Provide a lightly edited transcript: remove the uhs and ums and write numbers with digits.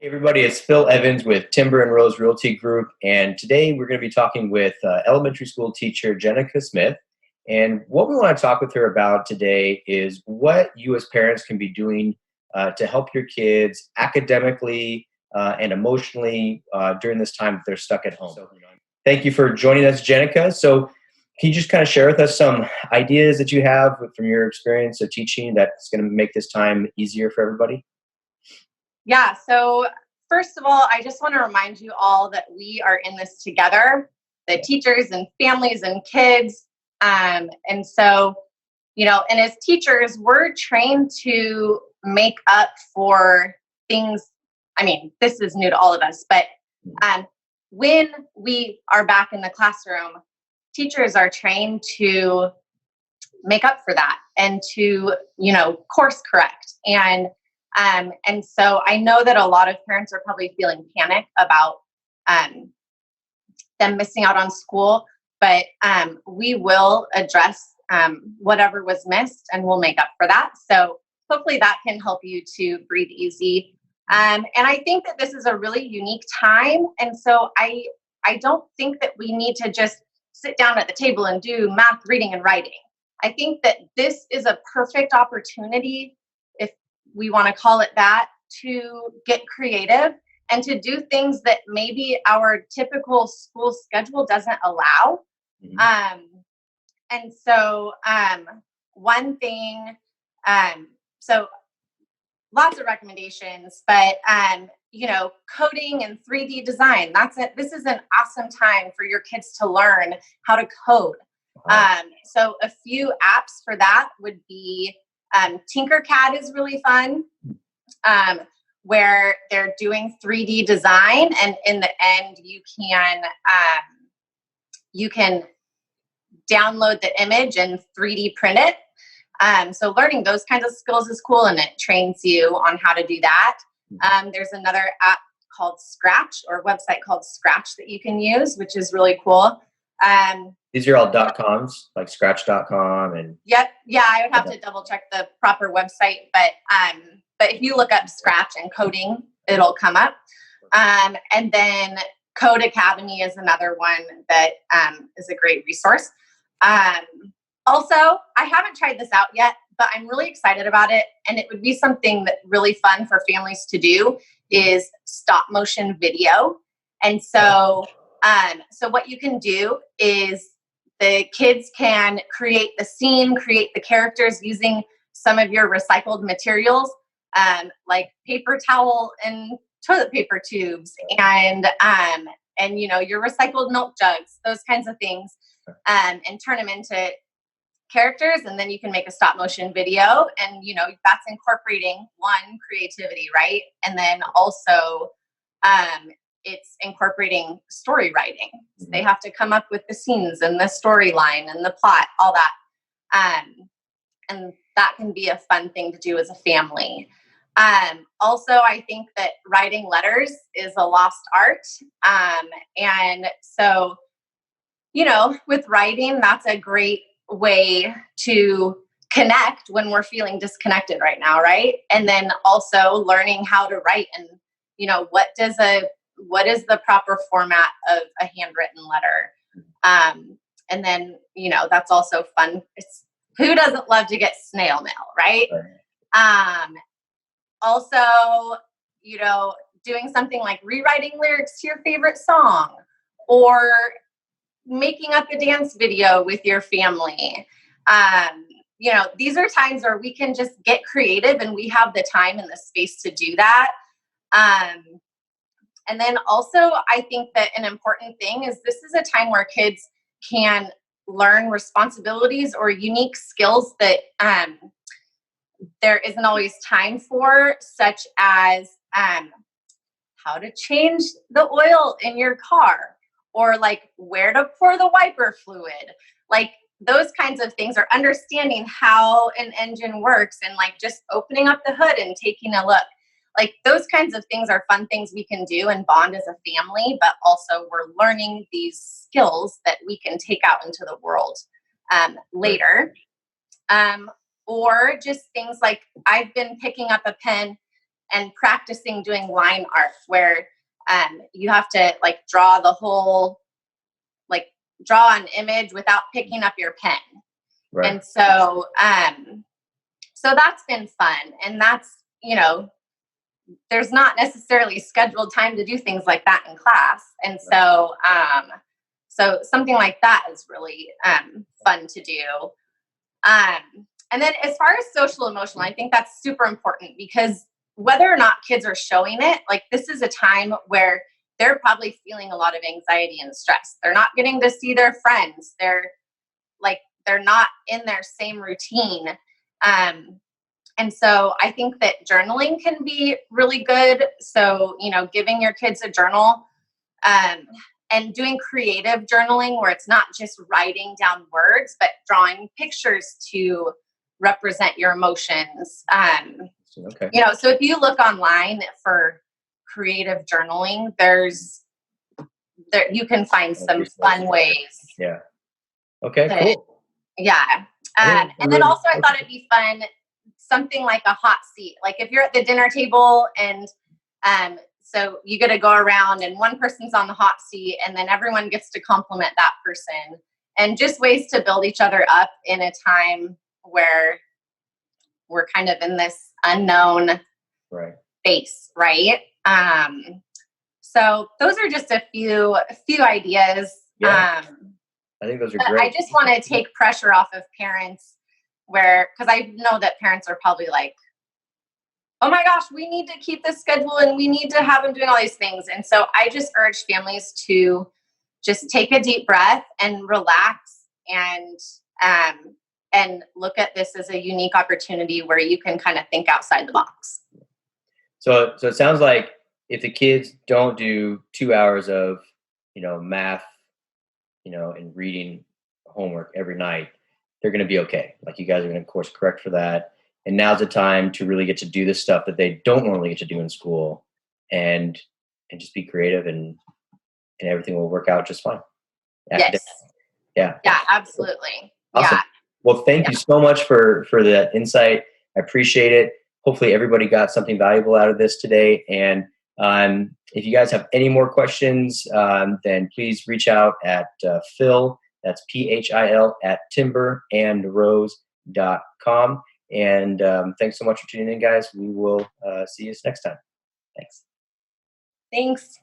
Hey everybody, it's Phil Evans with Timber and Rose Realty Group, and today we're going to be talking with elementary school teacher Jennica Smith. And what we want to talk with her about today is what you as parents can be doing to help your kids academically and emotionally during this time that they're stuck at home. So, thank you for joining us, Jennica. So, can you just kind of share with us some ideas that you have from your experience of teaching that's going to make this time easier for everybody? Yeah. So first of all, I just want to remind you all that we are in this together, the teachers and families and kids. And so, and as teachers, we're trained to make up for things. I mean, this is new to all of us, but when we are back in the classroom, teachers are trained to make up for that and to, course correct. And so I know that a lot of parents are probably feeling panic about them missing out on school, but we will address whatever was missed and we'll make up for that. So hopefully that can help you to breathe easy. And I think that this is a really unique time. And so I don't think that we need to just sit down at the table and do math, reading, and writing. I think that this is a perfect opportunity, if we want to call it that, to get creative and to do things that maybe our typical school schedule doesn't allow. Mm-hmm. And so one thing, so lots of recommendations, but coding and 3D design, that's it. This is an awesome time for your kids to learn how to code. Wow. So a few apps for that would be Tinkercad is really fun, where they're doing 3D design, and in the end, you can download the image and 3D print it. So learning those kinds of skills is cool, and it trains you on how to do that. There's another app called Scratch, or website called Scratch, that you can use, which is really cool. These are all .coms, like scratch.com and. Yep. Yeah, I would have to double check the proper website, but if you look up Scratch and coding, it'll come up. And then Code Academy is another one that is a great resource. Also, I haven't tried this out yet, but I'm really excited about it. And it would be something that really fun for families to do is stop motion video. And so what you can do is the kids can create the scene, create the characters using some of your recycled materials, like paper towel and toilet paper tubes and your recycled milk jugs, those kinds of things, and turn them into characters. And then you can make a stop motion video, and that's incorporating one, creativity, right? And then also it's incorporating story writing. So they have to come up with the scenes and the storyline and the plot, all that. And that can be a fun thing to do as a family. Also, I think that writing letters is a lost art. And so, with writing, that's a great way to connect when we're feeling disconnected right now, right? And then also learning how to write and, what is the proper format of a handwritten letter? And then, that's also fun. Who doesn't love to get snail mail, right? Also, doing something like rewriting lyrics to your favorite song, or making up a dance video with your family. These are times where we can just get creative, and we have the time and the space to do that. And then also, I think that an important thing is this is a time where kids can learn responsibilities or unique skills that there isn't always time for, such as how to change the oil in your car, or like where to pour the wiper fluid, like those kinds of things, or understanding how an engine works, and like just opening up the hood and taking a look. Like those kinds of things are fun things we can do and bond as a family, but also we're learning these skills that we can take out into the world later. Or just things like I've been picking up a pen and practicing doing line art where you have to like draw the whole, like draw an image without picking up your pen. Right. And so, so that's been fun. And that's, you know, there's not necessarily scheduled time to do things like that in class. And so, so something like that is really fun to do. And then as far as social emotional, I think that's super important because whether or not kids are showing it, like this is a time where they're probably feeling a lot of anxiety and stress. They're not getting to see their friends. They're not in their same routine. And so I think that journaling can be really good. So, you know, giving your kids a journal and doing creative journaling where it's not just writing down words, but drawing pictures to represent your emotions. Okay. You know, so if you look online for creative journaling, there you can find some fun ways. Yeah. Okay, cool. Yeah. And then also I thought it'd be fun, something like a hot seat. Like if you're at the dinner table and so you get to go around and one person's on the hot seat and then everyone gets to compliment that person, and just ways to build each other up in a time where we're kind of in this unknown space, right? So those are just a few ideas. Yeah. I think those are great. I just want to take pressure off of parents because I know that parents are probably like, oh my gosh, we need to keep this schedule and we need to have them doing all these things. And so I just urge families to just take a deep breath and relax and look at this as a unique opportunity where you can kind of think outside the box. So it sounds like if the kids don't do 2 hours of, you know, math, you know, and reading homework every night, they're going to be okay. Like you guys are going to, of course, correct for that. And now's the time to really get to do the stuff that they don't normally get to do in school, and just be creative, and everything will work out just fine. Yes. Yeah. Yeah, absolutely. Awesome. Yeah. Well, thank you so much for that insight. I appreciate it. Hopefully everybody got something valuable out of this today. And if you guys have any more questions, then please reach out at Phil, that's PHIL, at timberandrose.com. And thanks so much for tuning in, guys. We will see you next time. Thanks. Thanks.